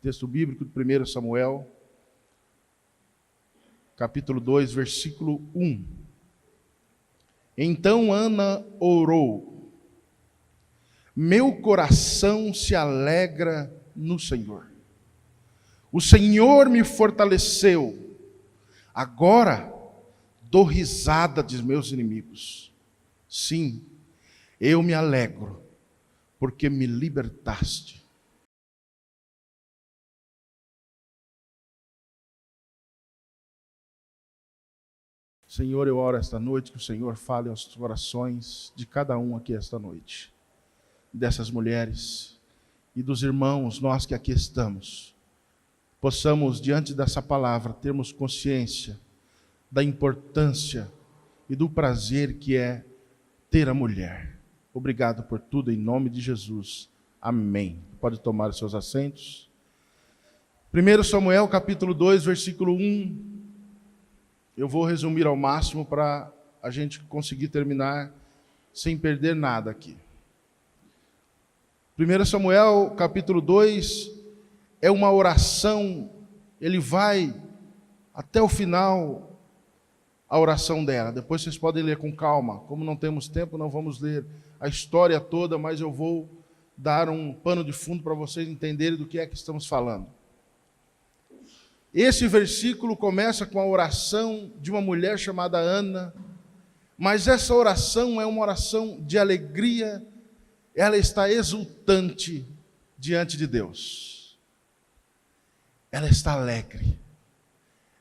Texto bíblico de 1 Samuel, capítulo 2, versículo 1. Então Ana orou: meu coração se alegra no Senhor. O Senhor me fortaleceu. Agora dou risada dos meus inimigos. Sim, eu me alegro, porque me libertaste. Senhor, eu oro esta noite que o Senhor fale aos corações de cada um aqui esta noite, dessas mulheres e dos irmãos, nós que aqui estamos, possamos, diante dessa palavra, termos consciência da importância e do prazer que é ter a mulher. Obrigado por tudo, em nome de Jesus. Amém. Pode tomar os seus assentos. 1 Samuel, capítulo 2, versículo 1. Eu vou resumir ao máximo para a gente conseguir terminar sem perder nada aqui. 1 Samuel, capítulo 2, é uma oração, ele vai até o final, a oração dela. Depois vocês podem ler com calma. Como não temos tempo, não vamos ler a história toda, mas eu vou dar um pano de fundo para vocês entenderem do que é que estamos falando. Esse versículo começa com a oração de uma mulher chamada Ana, mas essa oração é uma oração de alegria, ela está exultante diante de Deus. Ela está alegre.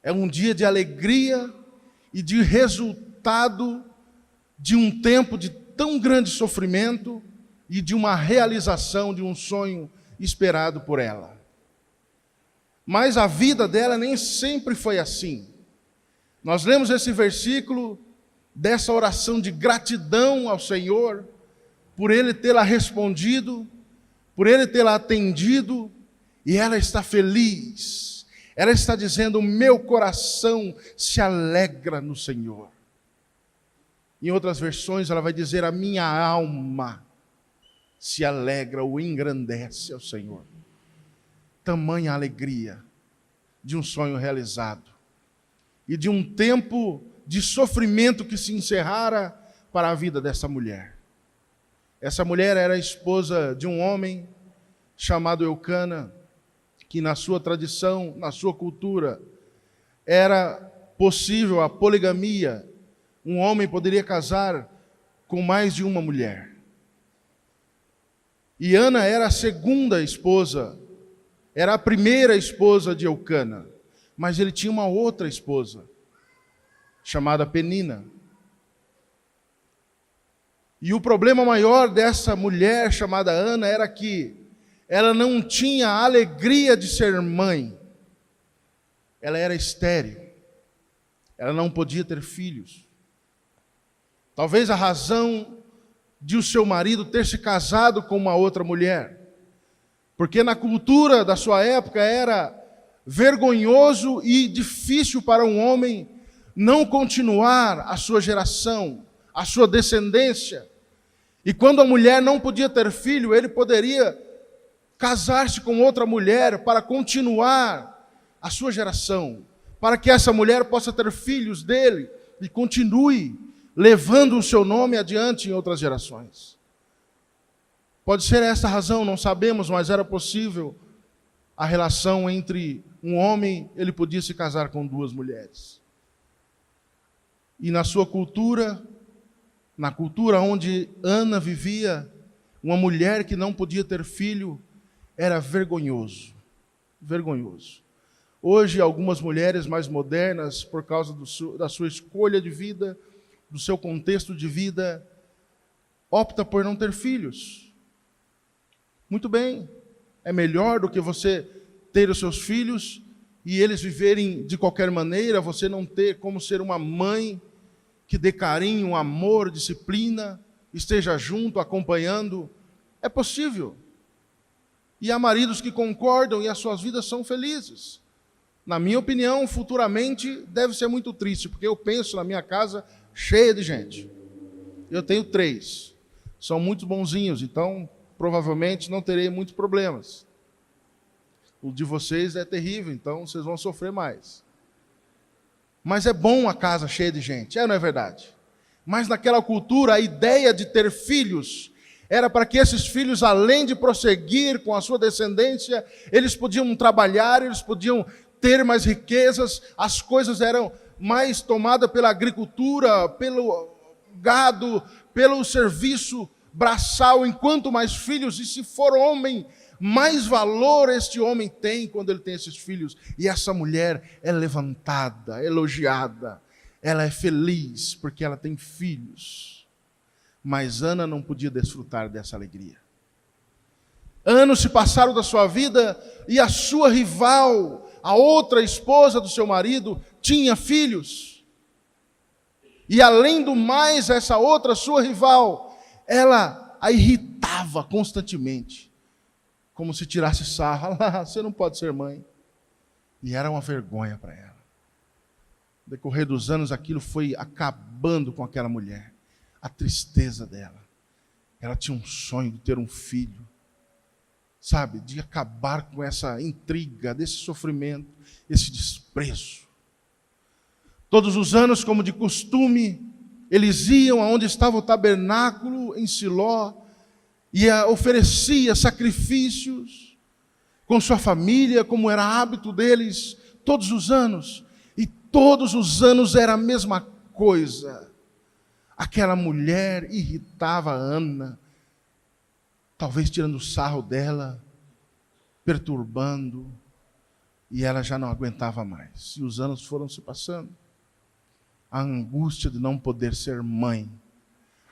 É um dia de alegria e de resultado de um tempo de tão grande sofrimento e de uma realização de um sonho esperado por ela. Mas a vida dela nem sempre foi assim. Nós lemos esse versículo dessa oração de gratidão ao Senhor, por Ele tê-la respondido, por Ele tê-la atendido, e ela está feliz. Ela está dizendo: meu coração se alegra no Senhor. Em outras versões ela vai dizer: a minha alma se alegra ou engrandece ao Senhor. Tamanha alegria de um sonho realizado e de um tempo de sofrimento que se encerrara para a vida dessa mulher. Essa mulher era esposa de um homem chamado Eucana, que na sua tradição, na sua cultura, era possível a poligamia. Um homem poderia casar com mais de uma mulher. E Ana era a segunda esposa, era a primeira esposa de Eucana, mas ele tinha uma outra esposa, chamada Penina. E o problema maior dessa mulher chamada Ana era que ela não tinha a alegria de ser mãe. Ela era estéril. Ela não podia ter filhos. Talvez a razão de o seu marido ter se casado com uma outra mulher, porque na cultura da sua época era vergonhoso e difícil para um homem não continuar a sua geração, a sua descendência. E quando a mulher não podia ter filho, ele poderia casar-se com outra mulher para continuar a sua geração, para que essa mulher possa ter filhos dele e continue levando o seu nome adiante em outras gerações. Pode ser essa a razão, não sabemos, mas era possível a relação entre um homem, ele podia se casar com duas mulheres. E na sua cultura, na cultura onde Ana vivia, uma mulher que não podia ter filho, era vergonhoso. Vergonhoso. Hoje, algumas mulheres mais modernas, por causa da sua escolha de vida, do seu contexto de vida, opta por não ter filhos. Muito bem, é melhor do que você ter os seus filhos e eles viverem de qualquer maneira, você não ter como ser uma mãe que dê carinho, amor, disciplina, esteja junto, acompanhando. É possível. E há maridos que concordam e as suas vidas são felizes. Na minha opinião, futuramente deve ser muito triste, porque eu penso na minha casa cheia de gente. Eu tenho 3. São muito bonzinhos, então provavelmente não terei muitos problemas. O de vocês é terrível, então vocês vão sofrer mais. Mas é bom a casa cheia de gente, não é verdade? Mas naquela cultura, a ideia de ter filhos era para que esses filhos, além de prosseguir com a sua descendência, eles podiam trabalhar, eles podiam ter mais riquezas, as coisas eram mais tomadas pela agricultura, pelo gado, pelo serviço braçal, enquanto mais filhos, e se for homem, mais valor este homem tem quando ele tem esses filhos. E essa mulher é levantada, elogiada, ela é feliz porque ela tem filhos. Mas Ana não podia desfrutar dessa alegria. Anos se passaram da sua vida e a sua rival, a outra esposa do seu marido, tinha filhos. E além do mais, essa outra sua rival, ela a irritava constantemente, como se tirasse sarro. Ah, você não pode ser mãe. E era uma vergonha para ela. No decorrer dos anos, aquilo foi acabando com aquela mulher. A tristeza dela. Ela tinha um sonho de ter um filho. Sabe, de acabar com essa intriga, desse sofrimento, esse desprezo. Todos os anos, como de costume, eles iam aonde estava o tabernáculo em Siló e oferecia sacrifícios com sua família, como era hábito deles, todos os anos. E todos os anos era a mesma coisa. Aquela mulher irritava Ana, talvez tirando sarro dela, perturbando, e ela já não aguentava mais. E os anos foram se passando. A angústia de não poder ser mãe,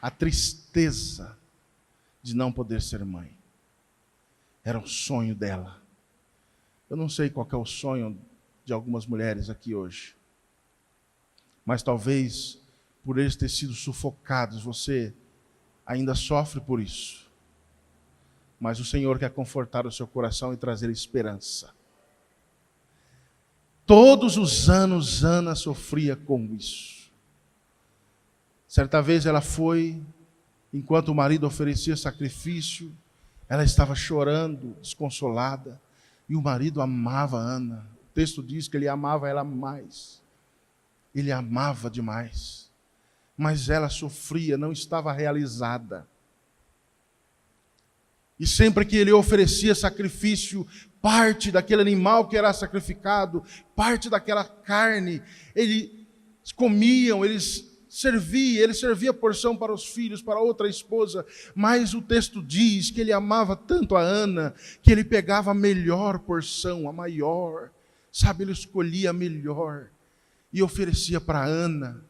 a tristeza de não poder ser mãe, era o sonho dela. Eu não sei qual é o sonho de algumas mulheres aqui hoje, mas talvez por eles terem sido sufocados, você ainda sofre por isso. Mas o Senhor quer confortar o seu coração e trazer esperança. Todos os anos Ana sofria com isso. Certa vez ela foi, enquanto o marido oferecia sacrifício, ela estava chorando, desconsolada, e o marido amava Ana. O texto diz que ele amava ela mais. Ele amava demais. Mas ela sofria, não estava realizada. E sempre que ele oferecia sacrifício, parte daquele animal que era sacrificado, parte daquela carne, eles comiam, ele servia porção para os filhos, para outra esposa, mas o texto diz que ele amava tanto a Ana, que ele pegava a melhor porção, a maior, sabe, ele escolhia a melhor, e oferecia para Ana.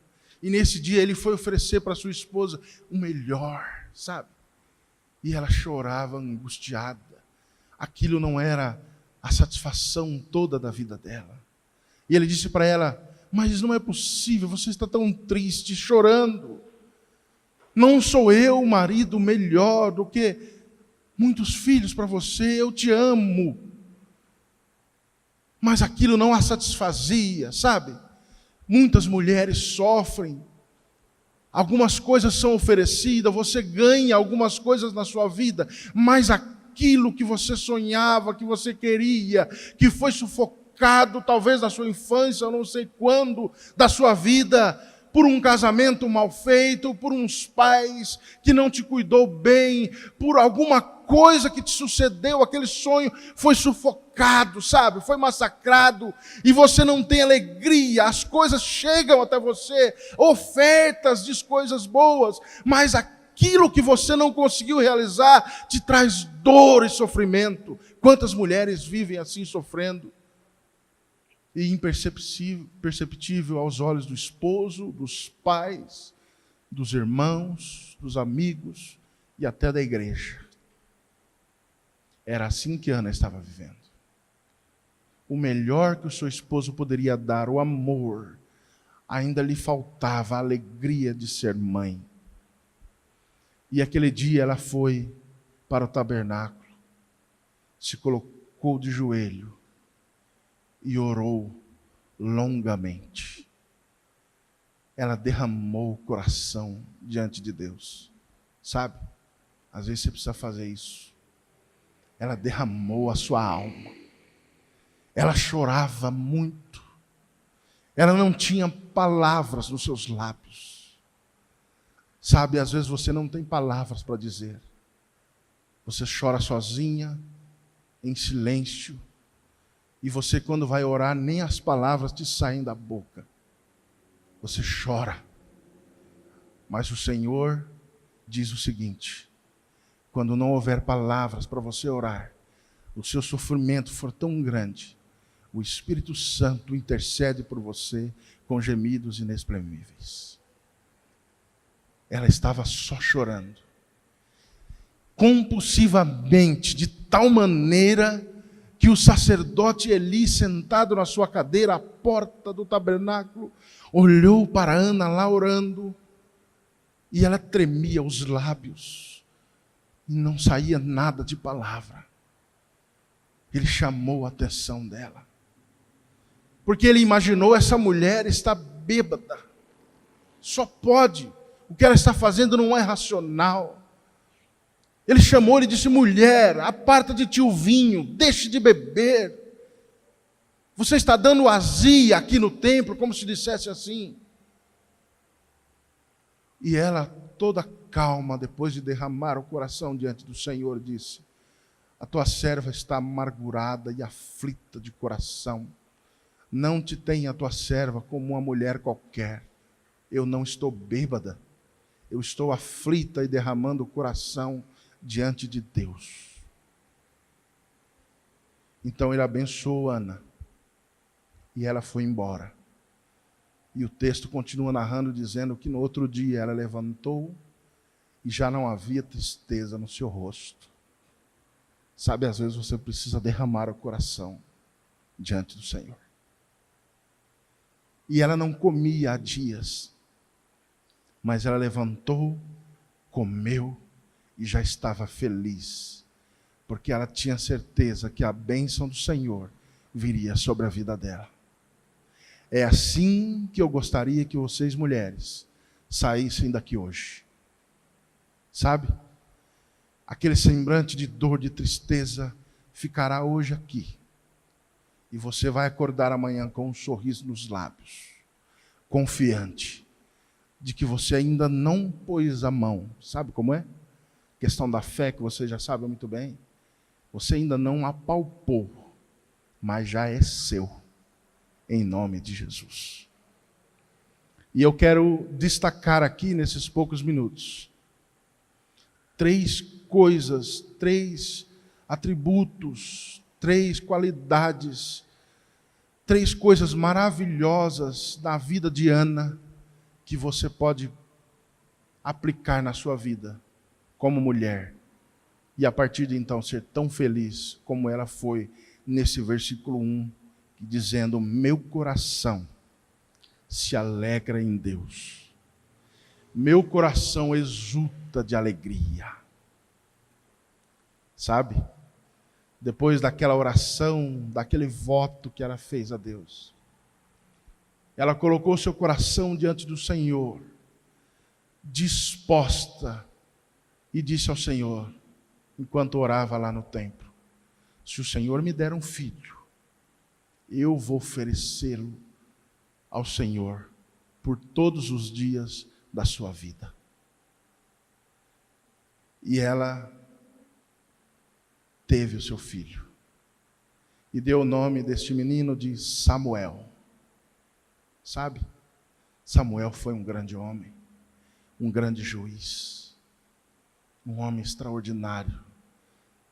E nesse dia ele foi oferecer para sua esposa o melhor, sabe? E ela chorava angustiada. Aquilo não era a satisfação toda da vida dela. E ele disse para ela: mas não é possível, você está tão triste, chorando. Não sou eu o marido melhor do que muitos filhos para você, eu te amo. Mas aquilo não a satisfazia, sabe? Muitas mulheres sofrem, algumas coisas são oferecidas, você ganha algumas coisas na sua vida, mas aquilo que você sonhava, que você queria, que foi sufocado talvez na sua infância, eu não sei quando, da sua vida, por um casamento mal feito, por uns pais que não te cuidou bem, por alguma coisa que te sucedeu, aquele sonho foi sufocado, sabe? Foi massacrado, e você não tem alegria, as coisas chegam até você, ofertas de coisas boas, mas aquilo que você não conseguiu realizar te traz dor e sofrimento. Quantas mulheres vivem assim sofrendo? E imperceptível aos olhos do esposo, dos pais, dos irmãos, dos amigos e até da igreja. Era assim que Ana estava vivendo. O melhor que o seu esposo poderia dar, o amor, ainda lhe faltava a alegria de ser mãe. E aquele dia ela foi para o tabernáculo, se colocou de joelho e orou longamente. Ela derramou o coração diante de Deus. Sabe? Às vezes você precisa fazer isso. Ela derramou a sua alma. Ela chorava muito. Ela não tinha palavras nos seus lábios. Sabe, às vezes você não tem palavras para dizer. Você chora sozinha, em silêncio. E você, quando vai orar, nem as palavras te saem da boca. Você chora. Mas o Senhor diz o seguinte: quando não houver palavras para você orar, o seu sofrimento for tão grande, o Espírito Santo intercede por você com gemidos inexprimíveis. Ela estava só chorando, compulsivamente, de tal maneira que o sacerdote Eli, sentado na sua cadeira à porta do tabernáculo, olhou para Ana lá orando, e ela tremia os lábios, e não saía nada de palavra. Ele chamou a atenção dela, porque ele imaginou: essa mulher está bêbada, só pode, o que ela está fazendo não é racional. Ele chamou e disse: mulher, aparta de ti o vinho, deixe de beber. Você está dando azia aqui no templo, como se dissesse assim. E ela, toda calma, depois de derramar o coração diante do Senhor, disse: a tua serva está amargurada e aflita de coração. Não te tenha a tua serva como uma mulher qualquer. Eu não estou bêbada. Eu estou aflita e derramando o coração diante de Deus. Então ele abençoou Ana. E ela foi embora. E o texto continua narrando, dizendo que no outro dia ela levantou e já não havia tristeza no seu rosto. Sabe, às vezes você precisa derramar o coração diante do Senhor. E ela não comia há dias, mas ela levantou, comeu e já estava feliz, porque ela tinha certeza que a bênção do Senhor viria sobre a vida dela. É assim que eu gostaria que vocês, mulheres, saíssem daqui hoje. Sabe? Aquele semblante de dor, de tristeza, ficará hoje aqui. E você vai acordar amanhã com um sorriso nos lábios, confiante de que você ainda não pôs a mão. Sabe como é? Questão da fé, que você já sabe muito bem. Você ainda não apalpou, mas já é seu, em nome de Jesus. E eu quero destacar aqui, nesses poucos minutos, 3 coisas, 3 atributos, 3 qualidades, 3 coisas maravilhosas na vida de Ana, que você pode aplicar na sua vida, como mulher, e a partir de então ser tão feliz como ela foi nesse versículo 1, dizendo: meu coração se alegra em Deus, meu coração exulta de alegria. Sabe? Depois daquela oração, daquele voto que ela fez a Deus, ela colocou seu coração diante do Senhor, disposta, e disse ao Senhor, enquanto orava lá no templo: se o Senhor me der um filho, eu vou oferecê-lo ao Senhor por todos os dias da sua vida. E ela teve o seu filho, e deu o nome deste menino de Samuel. Sabe? Samuel foi um grande homem, um grande juiz, um homem extraordinário.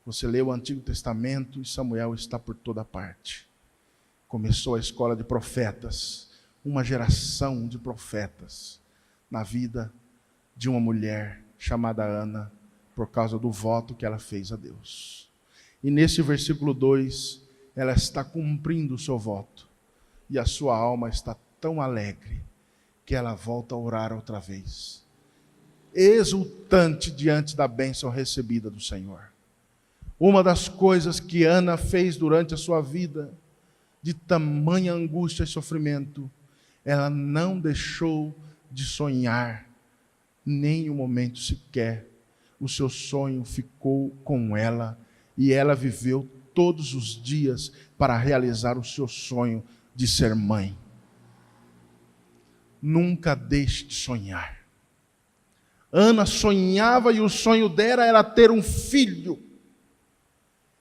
Você lê o Antigo Testamento e Samuel está por toda parte. Começou a escola de profetas, uma geração de profetas na vida de uma mulher chamada Ana, por causa do voto que ela fez a Deus. E nesse versículo 2, ela está cumprindo o seu voto, e a sua alma está tão alegre, que ela volta a orar outra vez, exultante diante da bênção recebida do Senhor. Uma das coisas que Ana fez durante a sua vida, de tamanha angústia e sofrimento, ela não deixou de sonhar, nem um momento sequer. O seu sonho ficou com ela, e ela viveu todos os dias para realizar o seu sonho de ser mãe. Nunca deixe de sonhar. Ana sonhava e o sonho dela era ter um filho.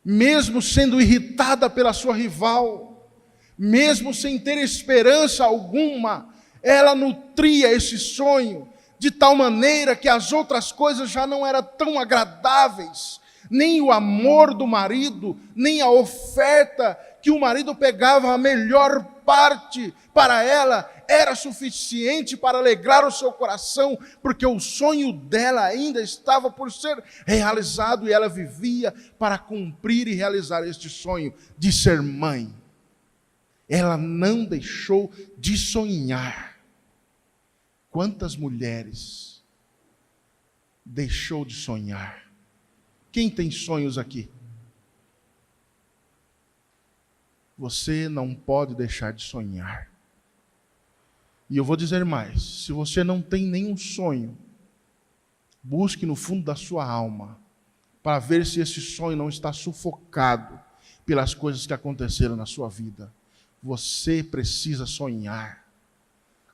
Mesmo sendo irritada pela sua rival, mesmo sem ter esperança alguma, ela nutria esse sonho de tal maneira que as outras coisas já não eram tão agradáveis, nem o amor do marido, nem a oferta que o marido pegava a melhor parte para ela, era suficiente para alegrar o seu coração, porque o sonho dela ainda estava por ser realizado e ela vivia para cumprir e realizar este sonho de ser mãe. Ela não deixou de sonhar. Quantas mulheres deixou de sonhar? Quem tem sonhos aqui? Você não pode deixar de sonhar. E eu vou dizer mais, se você não tem nenhum sonho, busque no fundo da sua alma, para ver se esse sonho não está sufocado pelas coisas que aconteceram na sua vida. Você precisa sonhar.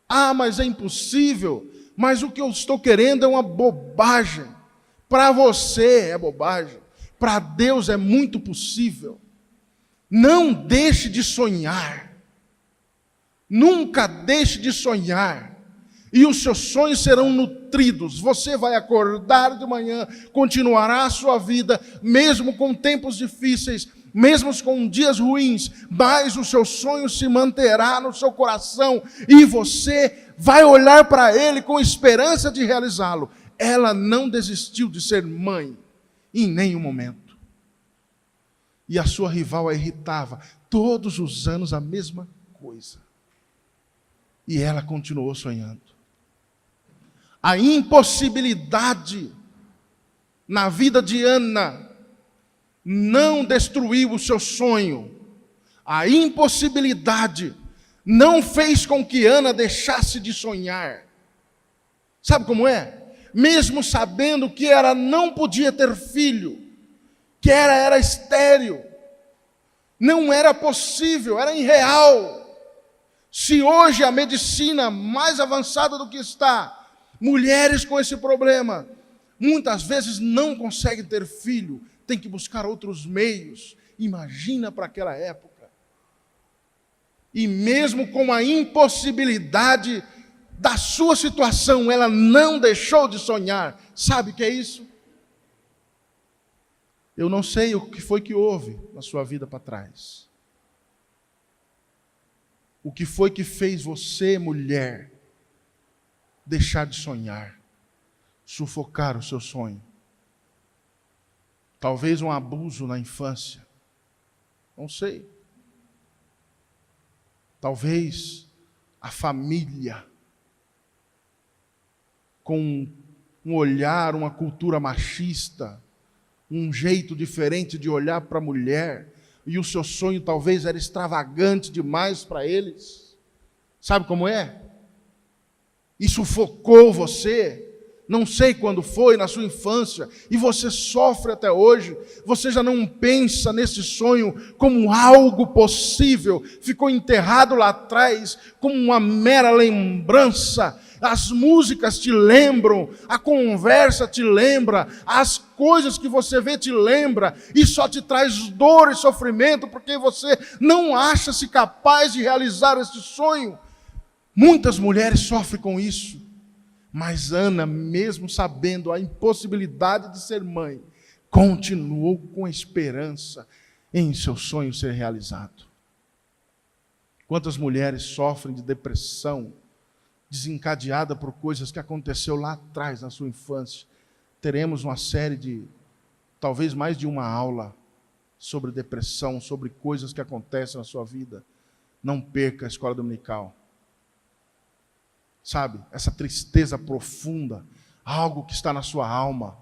Ah, mas é impossível, mas o que eu estou querendo é uma bobagem. Para você é bobagem, para Deus é muito possível. Não deixe de sonhar. Nunca deixe de sonhar. E os seus sonhos serão nutridos. Você vai acordar de manhã, continuará a sua vida, mesmo com tempos difíceis, mesmo com dias ruins, mas o seu sonho se manterá no seu coração e você vai olhar para ele com esperança de realizá-lo. Ela não desistiu de ser mãe em nenhum momento. E a sua rival a irritava todos os anos a mesma coisa. E ela continuou sonhando. A impossibilidade na vida de Ana não destruiu o seu sonho. A impossibilidade não fez com que Ana deixasse de sonhar. Sabe como é? Mesmo sabendo que ela não podia ter filho, que ela era estéril, não era possível, era irreal. Se hoje a medicina mais avançada do que está, mulheres com esse problema, muitas vezes não conseguem ter filho, tem que buscar outros meios. Imagina para aquela época. E mesmo com a impossibilidade da sua situação, ela não deixou de sonhar. Sabe o que é isso? Eu não sei o que foi que houve na sua vida para trás. O que foi que fez você, mulher, deixar de sonhar, sufocar o seu sonho? Talvez um abuso na infância, não sei. Talvez a família, com um olhar, uma cultura machista, um jeito diferente de olhar para a mulher, e o seu sonho talvez era extravagante demais para eles. Sabe como é? E sufocou você. Não sei quando foi, na sua infância, e você sofre até hoje. Você já não pensa nesse sonho como algo possível, ficou enterrado lá atrás como uma mera lembrança. As músicas te lembram, a conversa te lembra, as coisas que você vê te lembra, e só te traz dor e sofrimento, porque você não acha-se capaz de realizar esse sonho. Muitas mulheres sofrem com isso. Mas Ana, mesmo sabendo a impossibilidade de ser mãe, continuou com esperança em seu sonho ser realizado. Quantas mulheres sofrem de depressão, desencadeada por coisas que aconteceu lá atrás na sua infância? Teremos uma série de, talvez mais de uma aula sobre depressão, sobre coisas que acontecem na sua vida. Não perca a escola dominical. Sabe, essa tristeza profunda, algo que está na sua alma.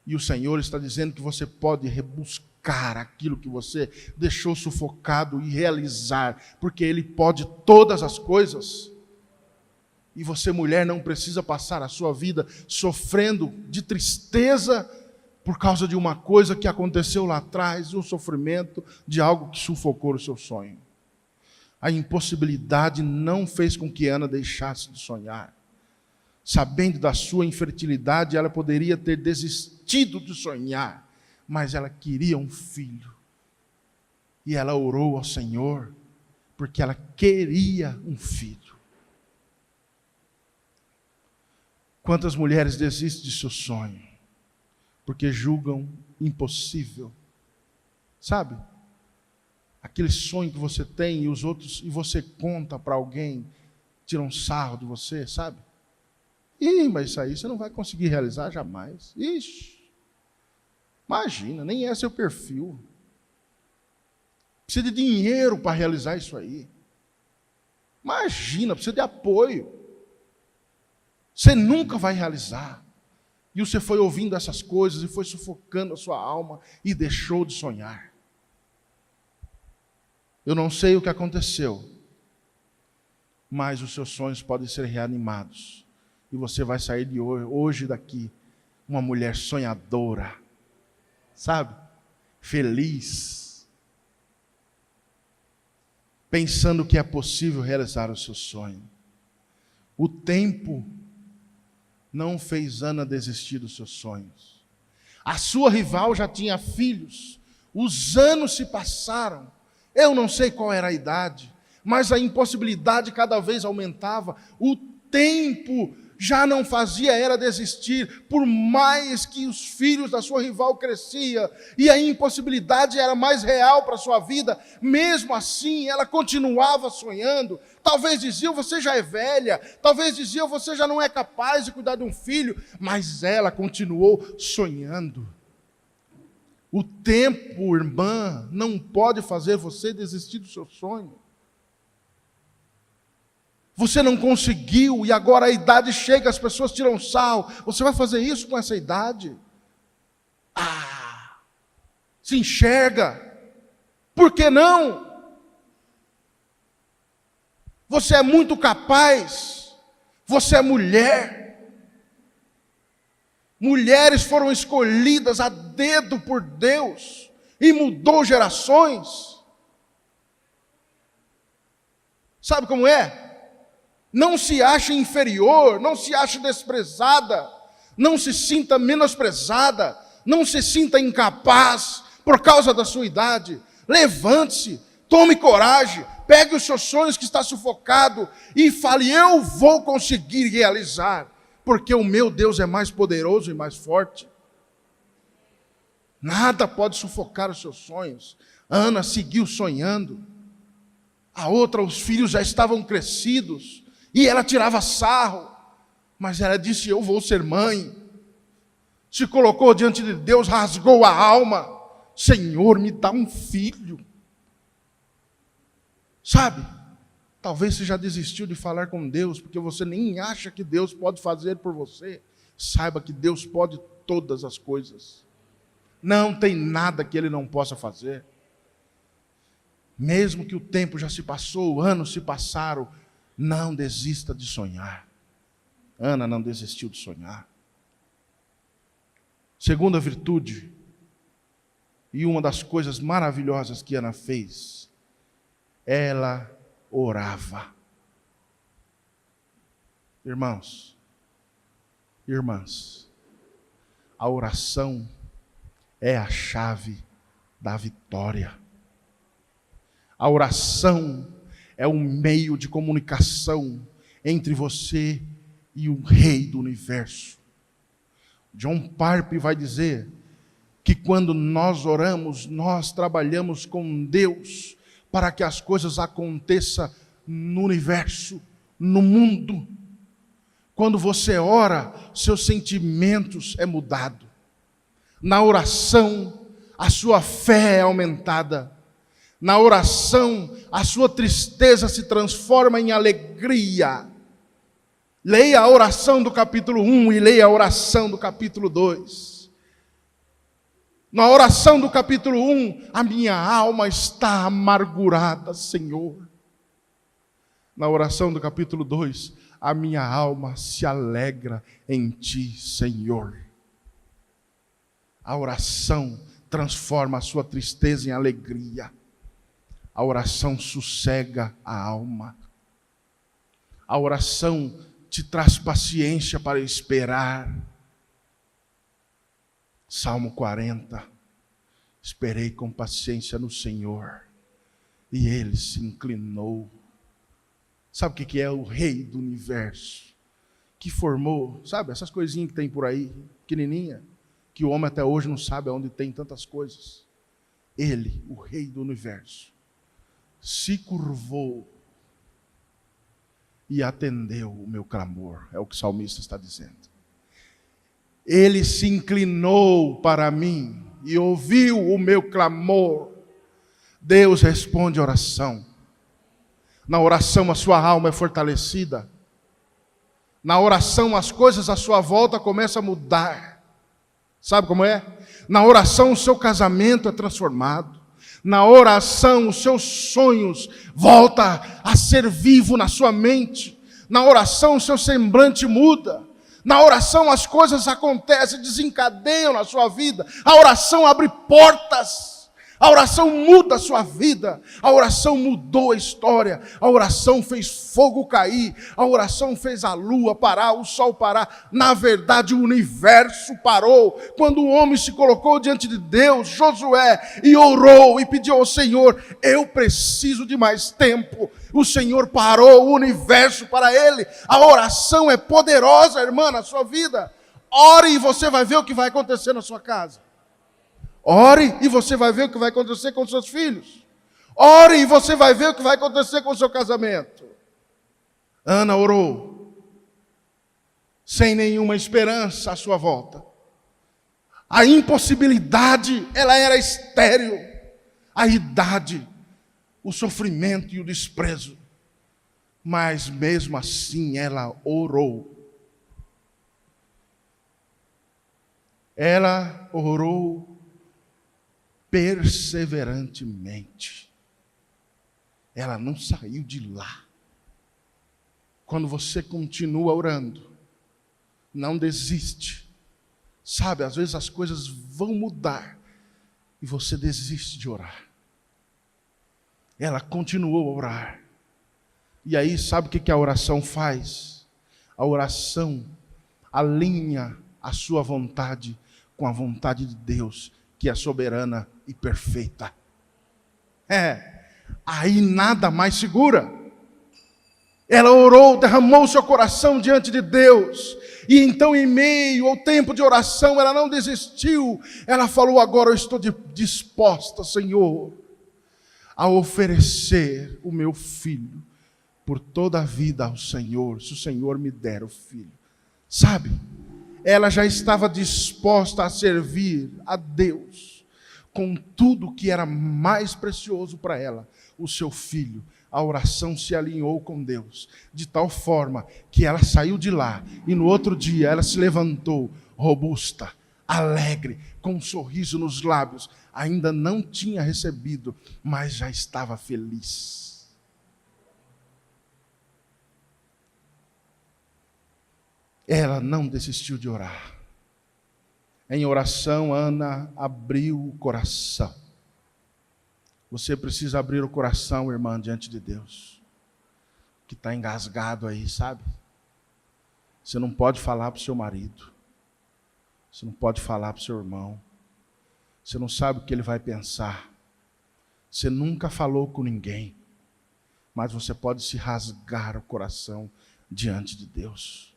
E o Senhor está dizendo que você pode rebuscar aquilo que você deixou sufocado e realizar, porque Ele pode todas as coisas. E você, mulher, não precisa passar a sua vida sofrendo de tristeza por causa de uma coisa que aconteceu lá atrás, um sofrimento de algo que sufocou o seu sonho. A impossibilidade não fez com que Ana deixasse de sonhar. Sabendo da sua infertilidade, ela poderia ter desistido de sonhar, mas ela queria um filho. E ela orou ao Senhor, porque ela queria um filho. Quantas mulheres desistem de seu sonho, porque julgam impossível? Sabe? Aquele sonho que você tem e os outros, e você conta para alguém, tiram um sarro de você, sabe? Mas isso aí você não vai conseguir realizar jamais. Ixi, imagina, nem é seu perfil. Precisa de dinheiro para realizar isso aí. Imagina, precisa de apoio. Você nunca vai realizar. E você foi ouvindo essas coisas e foi sufocando a sua alma e deixou de sonhar. Eu não sei o que aconteceu, mas os seus sonhos podem ser reanimados. E você vai sair de hoje daqui uma mulher sonhadora, sabe? Feliz, pensando que é possível realizar o seu sonho. O tempo não fez Ana desistir dos seus sonhos. A sua rival já tinha filhos, os anos se passaram. Eu não sei qual era a idade, mas a impossibilidade cada vez aumentava. O tempo já não fazia ela desistir, por mais que os filhos da sua rival cresciam, e a impossibilidade era mais real para a sua vida, mesmo assim ela continuava sonhando. Talvez diziam, você já é velha, talvez diziam, você já não é capaz de cuidar de um filho, mas ela continuou sonhando. O tempo, irmã, não pode fazer você desistir do seu sonho. Você não conseguiu e agora a idade chega, as pessoas tiram sarro. Você vai fazer isso com essa idade? Se enxerga. Por que não? Você é muito capaz. Você é mulher. Mulheres foram escolhidas a dedo por Deus e mudou gerações. Sabe como é? Não se ache inferior, não se ache desprezada, não se sinta menosprezada, não se sinta incapaz por causa da sua idade. Levante-se, tome coragem, pegue os seus sonhos que está sufocado e fale, eu vou conseguir realizar, porque o meu Deus é mais poderoso e mais forte. Nada pode sufocar os seus sonhos. Ana seguiu sonhando. A outra, os filhos já estavam crescidos, e ela tirava sarro, mas ela disse, eu vou ser mãe. Se colocou diante de Deus, rasgou a alma. Senhor, me dá um filho. Sabe, talvez você já desistiu de falar com Deus, porque você nem acha que Deus pode fazer por você. Saiba que Deus pode todas as coisas. Não tem nada que Ele não possa fazer. Mesmo que o tempo já se passou, anos se passaram, não desista de sonhar. Ana não desistiu de sonhar. Segunda virtude, e uma das coisas maravilhosas que Ana fez, ela orava. Irmãos, irmãs, a oração é a chave da vitória. A oração é um meio de comunicação entre você e o Rei do Universo. John Piper vai dizer que quando nós oramos, nós trabalhamos com Deus para que as coisas aconteçam no universo, no mundo. Quando você ora, seus sentimentos é mudado. Na oração, a sua fé é aumentada. Na oração, a sua tristeza se transforma em alegria. Leia a oração do capítulo 1 e leia a oração do capítulo 2. Na oração do capítulo 1, a minha alma está amargurada, Senhor. Na oração do capítulo 2, a minha alma se alegra em Ti, Senhor. A oração transforma a sua tristeza em alegria. A oração sossega a alma. A oração te traz paciência para esperar. Salmo 40. Esperei com paciência no Senhor, e Ele se inclinou. Sabe o que é o Rei do Universo? Que formou, sabe, essas coisinhas que tem por aí, pequenininha, que o homem até hoje não sabe onde tem tantas coisas. Ele, o Rei do Universo, se curvou e atendeu o meu clamor, é o que o salmista está dizendo. Ele se inclinou para mim e ouviu o meu clamor. Deus responde a oração. Na oração a sua alma é fortalecida. Na oração as coisas à sua volta começam a mudar. Sabe como é? Na oração o seu casamento é transformado. Na oração os seus sonhos voltam a ser vivo na sua mente. Na oração o seu semblante muda. Na oração as coisas acontecem, desencadeiam na sua vida. A oração abre portas. A oração muda a sua vida. A oração mudou a história. A oração fez fogo cair. A oração fez a lua parar, o sol parar. Na verdade, o universo parou. Quando o homem se colocou diante de Deus, Josué, e orou e pediu ao Senhor: eu preciso de mais tempo. O Senhor parou o universo para ele. A oração é poderosa, irmã, na sua vida. Ore e você vai ver o que vai acontecer na sua casa. Ore e você vai ver o que vai acontecer com os seus filhos. Ore e você vai ver o que vai acontecer com o seu casamento. Ana orou, sem nenhuma esperança à sua volta. A impossibilidade, ela era estéril. A idade, o sofrimento e o desprezo. Mas mesmo assim ela orou. Ela orou perseverantemente. Ela não saiu de lá. Quando você continua orando, não desiste. Sabe, às vezes as coisas vão mudar e você desiste de orar. Ela continuou a orar. E aí, sabe o que a oração faz? A oração alinha a sua vontade com a vontade de Deus, que é soberana e perfeita. Aí nada mais segura. Ela orou, derramou seu coração diante de Deus. E então, em meio ao tempo de oração, ela não desistiu. Ela falou: agora eu estou disposta, Senhor, a oferecer o meu filho por toda a vida ao Senhor, se o Senhor me der o filho. Sabe? Ela já estava disposta a servir a Deus com tudo que era mais precioso para ela, o seu filho. A oração se alinhou com Deus, de tal forma que ela saiu de lá e no outro dia ela se levantou robusta, alegre, com um sorriso nos lábios. Ainda não tinha recebido, mas já estava feliz. Ela não desistiu de orar. Em oração, Ana abriu o coração. Você precisa abrir o coração, irmã, diante de Deus. Que está engasgado aí, sabe? Você não pode falar para o seu marido. Você não pode falar para o seu irmão. Você não sabe o que ele vai pensar. Você nunca falou com ninguém. Mas você pode se rasgar o coração diante de Deus.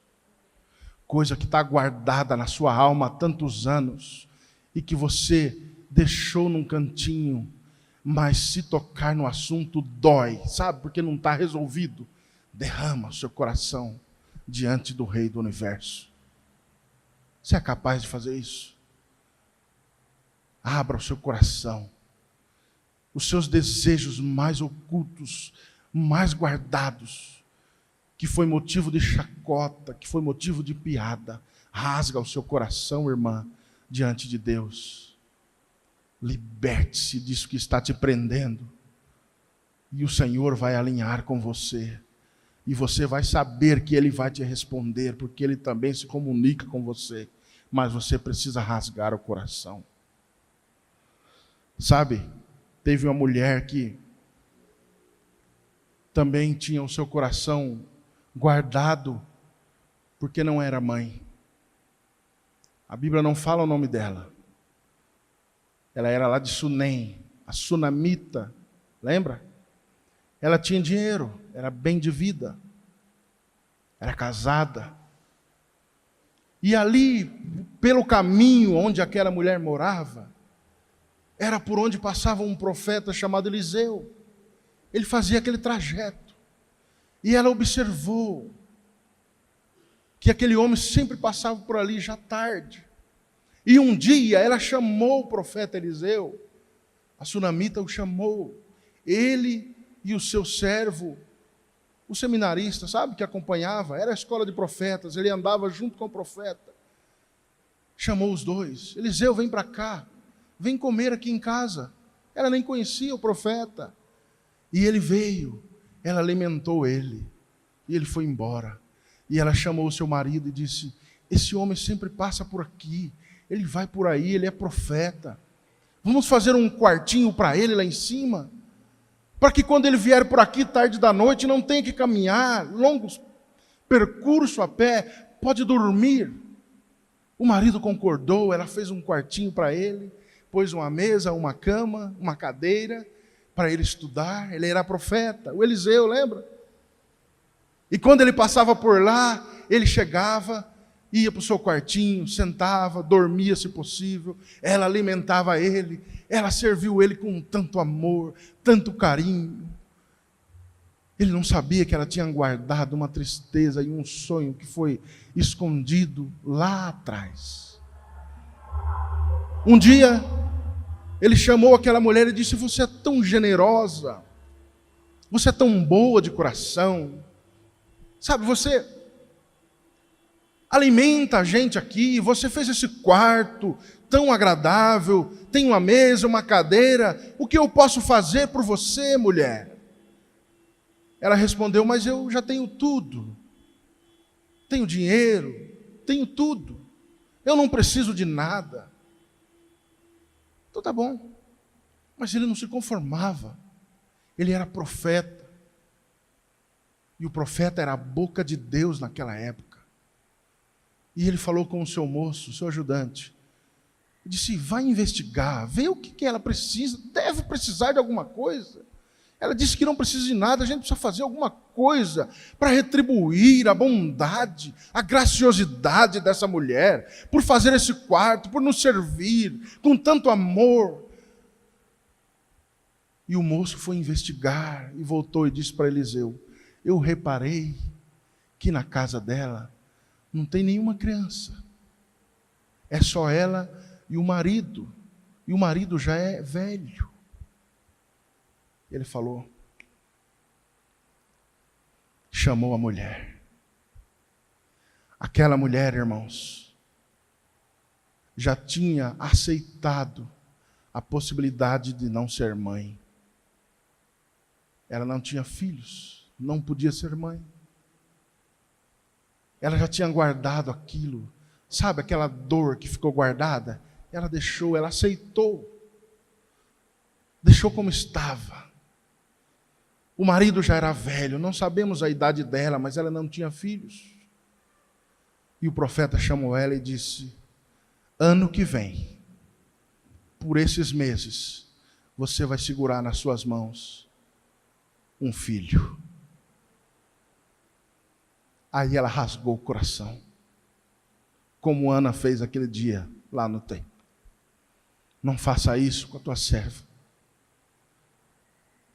Coisa que está guardada na sua alma há tantos anos e que você deixou num cantinho, mas se tocar no assunto dói, sabe? Porque não está resolvido. Derrama o seu coração diante do Rei do Universo. Você é capaz de fazer isso? Abra o seu coração. Os seus desejos mais ocultos, mais guardados, que foi motivo de chacota, que foi motivo de piada. Rasga o seu coração, irmã, diante de Deus. Liberte-se disso que está te prendendo. E o Senhor vai alinhar com você. E você vai saber que Ele vai te responder, porque Ele também se comunica com você. mas você precisa rasgar o coração. Sabe, teve uma mulher que também tinha o seu coração guardado, porque não era mãe. A Bíblia não fala o nome dela. Ela era lá de Sunem, a sunamita, lembra? Ela tinha dinheiro, era bem de vida, era casada. E ali, pelo caminho onde aquela mulher morava, era por onde passava um profeta chamado Eliseu. Ele fazia aquele trajeto. E ela observou que aquele homem sempre passava por ali já tarde. E um dia ela chamou o profeta Eliseu, a sunamita o chamou, ele e o seu servo, o seminarista, sabe, que acompanhava, era a escola de profetas, ele andava junto com o profeta. Chamou os dois: Eliseu, vem para cá, vem comer aqui em casa. Ela nem conhecia o profeta. E ele veio, ela alimentou ele, e ele foi embora. E ela chamou o seu marido e disse: esse homem sempre passa por aqui, ele vai por aí, ele é profeta. Vamos fazer um quartinho para ele lá em cima, para que quando ele vier por aqui tarde da noite, não tenha que caminhar longos percurso a pé, pode dormir. O marido concordou, ela fez um quartinho para ele, pôs uma mesa, uma cama, uma cadeira, para ele estudar. Ele era profeta, o Eliseu, lembra? E quando ele passava por lá, ele chegava, ia para o seu quartinho, sentava, dormia se possível, ela alimentava ele, ela serviu ele com tanto amor, tanto carinho. Ele não sabia que ela tinha guardado uma tristeza e um sonho que foi escondido lá atrás. Um dia, ele chamou aquela mulher e disse: você é tão generosa, você é tão boa de coração, sabe, você alimenta a gente aqui, você fez esse quarto tão agradável, tem uma mesa, uma cadeira, o que eu posso fazer por você, mulher? Ela respondeu: mas eu já tenho tudo, tenho dinheiro, tenho tudo, eu não preciso de nada. Então tá bom. Mas ele não se conformava. Ele era profeta. E o profeta era a boca de Deus naquela época. E ele falou com o seu moço, o seu ajudante. Ele disse: vai investigar, vê o que ela precisa, deve precisar de alguma coisa. Ela disse que não precisa de nada, a gente precisa fazer alguma coisa para retribuir a bondade, a graciosidade dessa mulher, por fazer esse quarto, por nos servir com tanto amor. E o moço foi investigar e voltou e disse para Eliseu: eu reparei que na casa dela não tem nenhuma criança, é só ela e o marido já é velho. Ele falou, chamou a mulher. Aquela mulher, irmãos, já tinha aceitado a possibilidade de não ser mãe. Ela não tinha filhos, não podia ser mãe. Ela já tinha guardado aquilo, sabe, aquela dor que ficou guardada? Ela deixou, ela aceitou, deixou como estava. O marido já era velho, não sabemos a idade dela, mas ela não tinha filhos. E o profeta chamou ela e disse: ano que vem, por esses meses, você vai segurar nas suas mãos um filho. Aí ela rasgou o coração, como Ana fez aquele dia lá no templo. Não faça isso com a tua serva.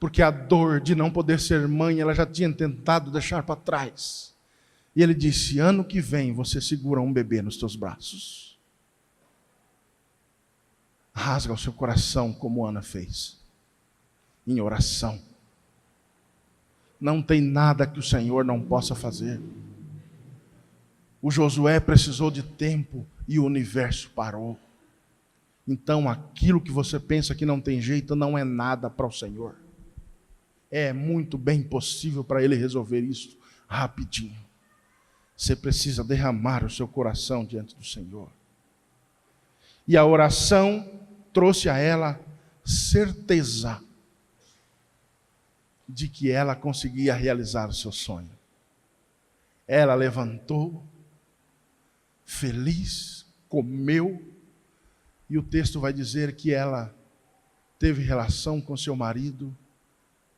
Porque a dor de não poder ser mãe, ela já tinha tentado deixar para trás. E ele disse: ano que vem você segura um bebê nos teus braços. Rasga o seu coração como Ana fez, em oração. Não tem nada que o Senhor não possa fazer. O Josué precisou de tempo e o universo parou. Então aquilo que você pensa que não tem jeito, não é nada para o Senhor. É muito bem possível para Ele resolver isso rapidinho. Você precisa derramar o seu coração diante do Senhor. E a oração trouxe a ela certeza de que ela conseguia realizar o seu sonho. Ela levantou, feliz, comeu, e o texto vai dizer que ela teve relação com seu marido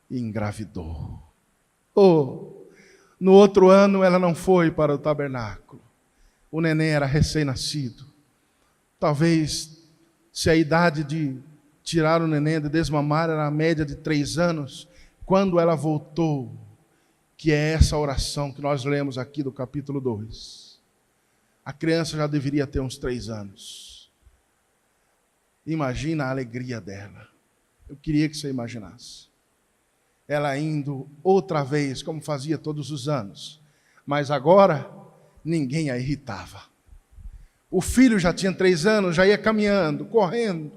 e engravidou. No outro ano ela não foi para o tabernáculo. O neném era recém-nascido. Talvez, se a idade de tirar o neném, de desmamar, era a média de 3 anos, quando ela voltou, que é essa oração que nós lemos aqui do capítulo 2, a criança já deveria ter uns 3 anos. Imagina a alegria dela. Eu queria que você imaginasse. Ela indo outra vez, como fazia todos os anos. Mas agora, ninguém a irritava. O filho já tinha 3 anos, já ia caminhando, correndo.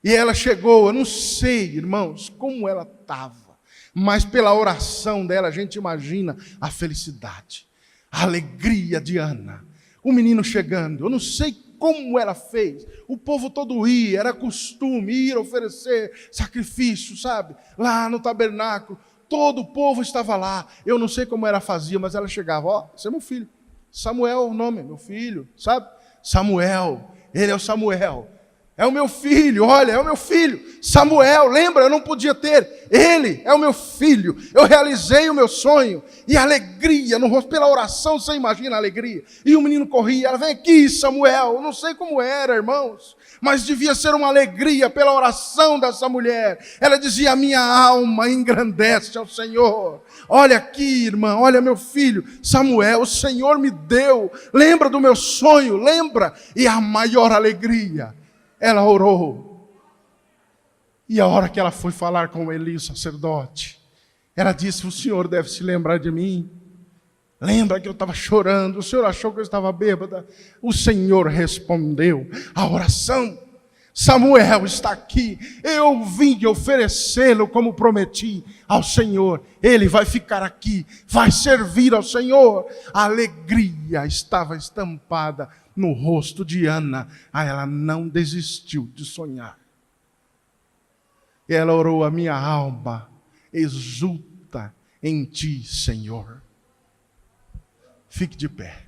E ela chegou, eu não sei, irmãos, como ela estava. Mas pela oração dela, a gente imagina a felicidade, a alegria de Ana. O menino chegando, eu não sei como ela fez. O povo todo ia, era costume ir oferecer sacrifício, sabe? Lá no tabernáculo, todo o povo estava lá. Eu não sei como ela fazia, mas ela chegava, ó, esse é meu filho. Samuel é o nome, meu filho, sabe? Samuel, ele é o Samuel. É o meu filho, olha, é o meu filho. Samuel, lembra, eu não podia ter. Ele é o meu filho. Eu realizei o meu sonho. E a alegria no rosto, pela oração, você imagina a alegria. E o menino corria, ela vem aqui, Samuel. Eu não sei como era, irmãos, mas devia ser uma alegria pela oração dessa mulher. Ela dizia, a minha alma engrandece ao Senhor. Olha aqui, irmã, olha meu filho, Samuel, o Senhor me deu. Lembra do meu sonho, lembra? E a maior alegria. Ela orou. E a hora que ela foi falar com Eli, o sacerdote, ela disse, o senhor deve se lembrar de mim. Lembra que eu estava chorando, o senhor achou que eu estava bêbada? O Senhor respondeu a oração. Samuel está aqui, eu vim oferecê-lo como prometi ao Senhor. Ele vai ficar aqui, vai servir ao Senhor. A alegria estava estampada no rosto de Ana. Ela não desistiu de sonhar. Ela orou, a minha alma exulta em ti, Senhor. Fique de pé.